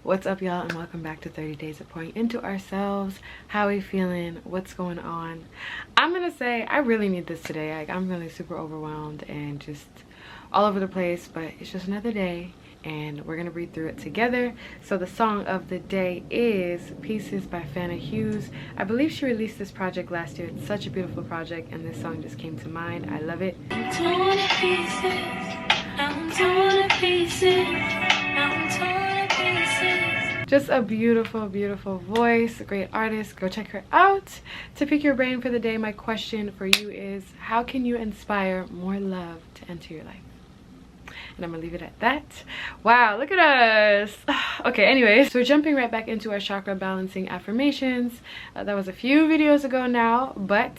What's up, y'all, and welcome back to 30 Days of Pouring Into Ourselves. How are we feeling? What's going on? I'm gonna say I really need this today. Like, I'm really super overwhelmed and just all over the place, but it's just another day and we're gonna breathe through it together. So the song of the day is Pieces by Fana Hughes. I believe she released this project last year. It's such a beautiful project and this song just came to mind. I love it. I'm torn to pieces. I'm torn to pieces. I'm torn to pieces. Just a beautiful, beautiful voice, a great artist. Go check her out. To pick your brain for the day, my question for you is, how can you inspire more love to enter your life? And I'm gonna leave it at that. Wow, look at us. Okay, anyways, so we're jumping right back into our chakra balancing affirmations. That was a few videos ago now, but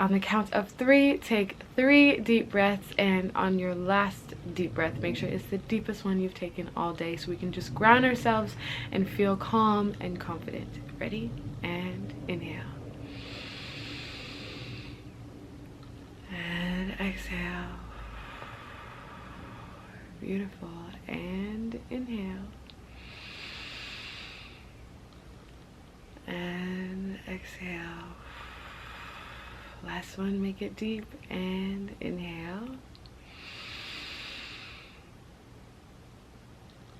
on the count of 3, take 3 deep breaths, and on your last deep breath, make sure it's the deepest one you've taken all day so we can just ground ourselves and feel calm and confident. Ready? And inhale. And exhale. Beautiful. And inhale. And exhale. Last one, make it deep. And inhale.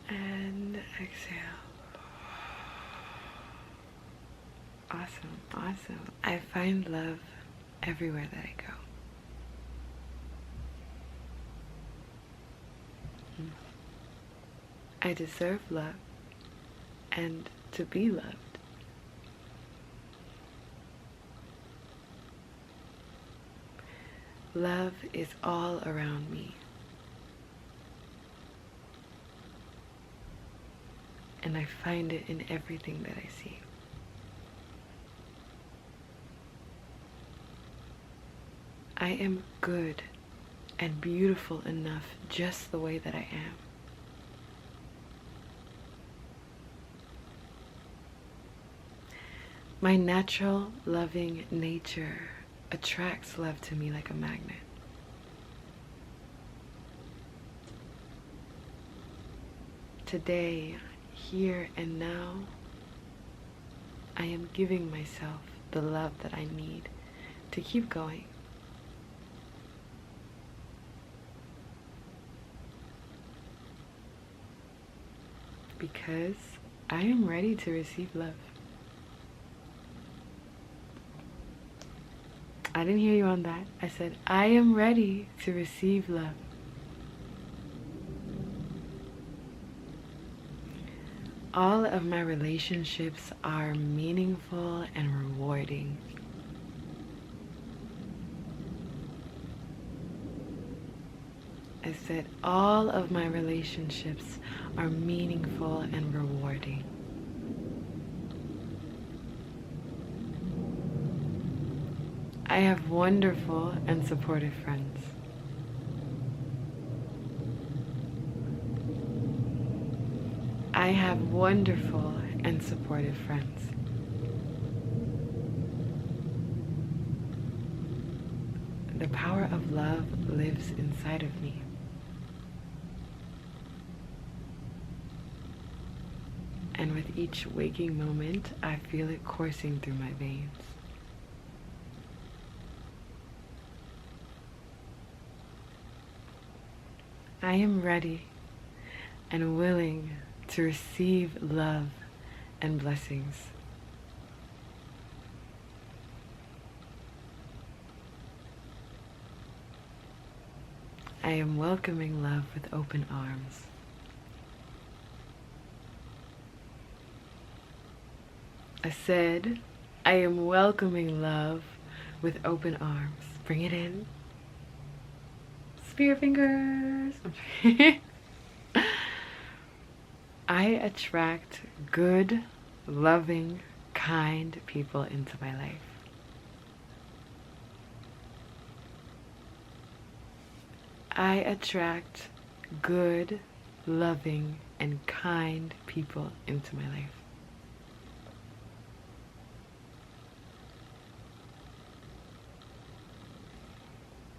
And exhale. Awesome, awesome. I find love everywhere that I go. I deserve love and to be loved. Love is all around me. And I find it in everything that I see. I am good and beautiful enough just the way that I am. My natural, loving nature attracts love to me like a magnet. Today, here and now, I am giving myself the love that I need to keep going. Because I am ready to receive love. I didn't hear you on that. I said, I am ready to receive love. All of my relationships are meaningful and rewarding. I said, all of my relationships are meaningful and rewarding. I have wonderful and supportive friends. I have wonderful and supportive friends. The power of love lives inside of me. And with each waking moment, I feel it coursing through my veins. I am ready and willing to receive love and blessings. I am welcoming love with open arms. I said, I am welcoming love with open arms. Bring it in. Spear fingers. I attract good, loving, kind people into my life. I attract good, loving, and kind people into my life.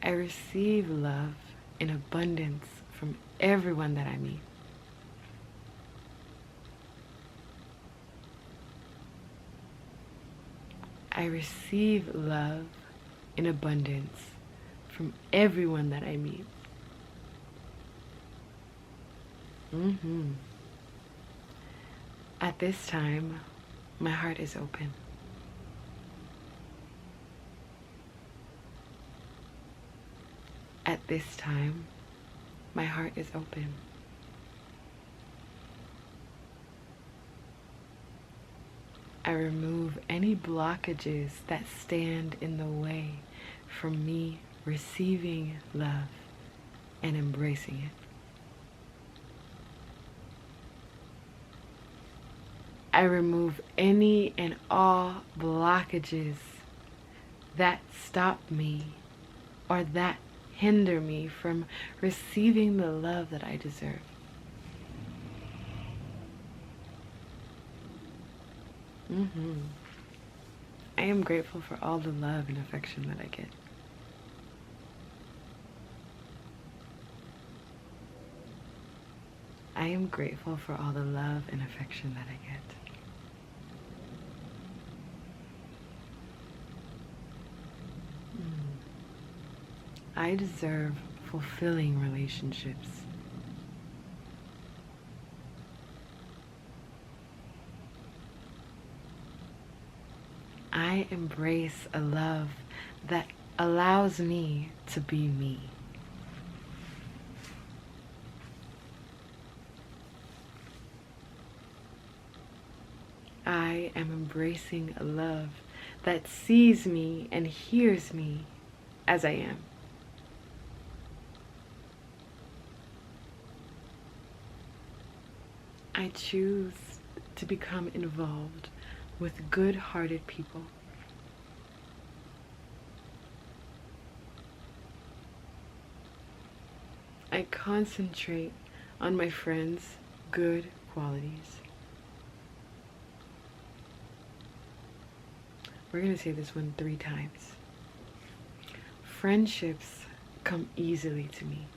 I receive love in abundance from everyone that I meet. I receive love in abundance from everyone that I meet. At this time, my heart is open. At this time, my heart is open. I remove any blockages that stand in the way from me receiving love and embracing it. I remove any and all blockages that stop me or that hinder me from receiving the love that I deserve. I am grateful for all the love and affection that I get. I am grateful for all the love and affection that I get. I deserve fulfilling relationships. I embrace a love that allows me to be me. I am embracing a love that sees me and hears me as I am. I choose to become involved with good-hearted people. I concentrate on my friends' good qualities. We're going to say this one 3 times. Friendships come easily to me.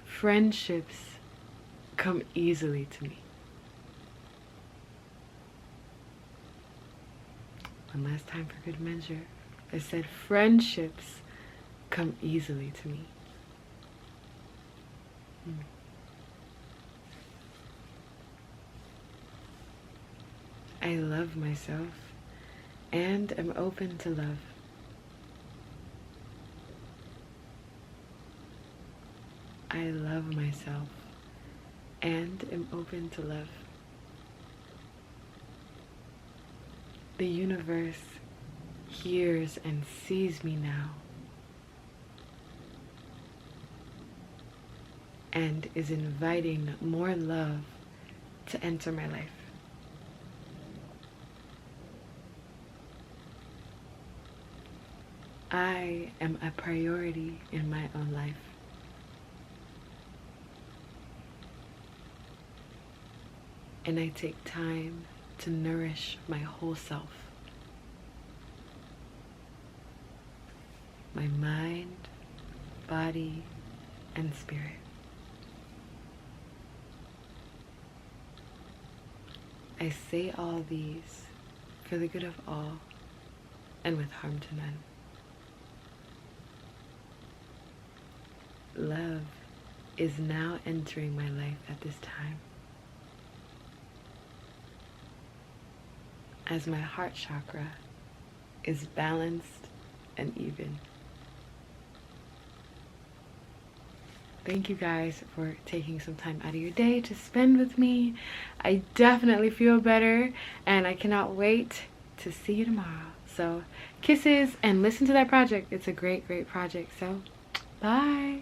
Friendships come easily to me. One last time for good measure. I said friendships come easily to me. I love myself and am open to love. I love myself and am open to love. The universe hears and sees me now and is inviting more love to enter my life. I am a priority in my own life. And I take time to nourish my whole self. My mind, body, and spirit. I say all these for the good of all and with harm to none. Love is now entering my life at this time. As my heart chakra is balanced and even. Thank you guys for taking some time out of your day to spend with me. I definitely feel better and I cannot wait to see you tomorrow. So kisses and listen to that project. It's a great, great project. So bye.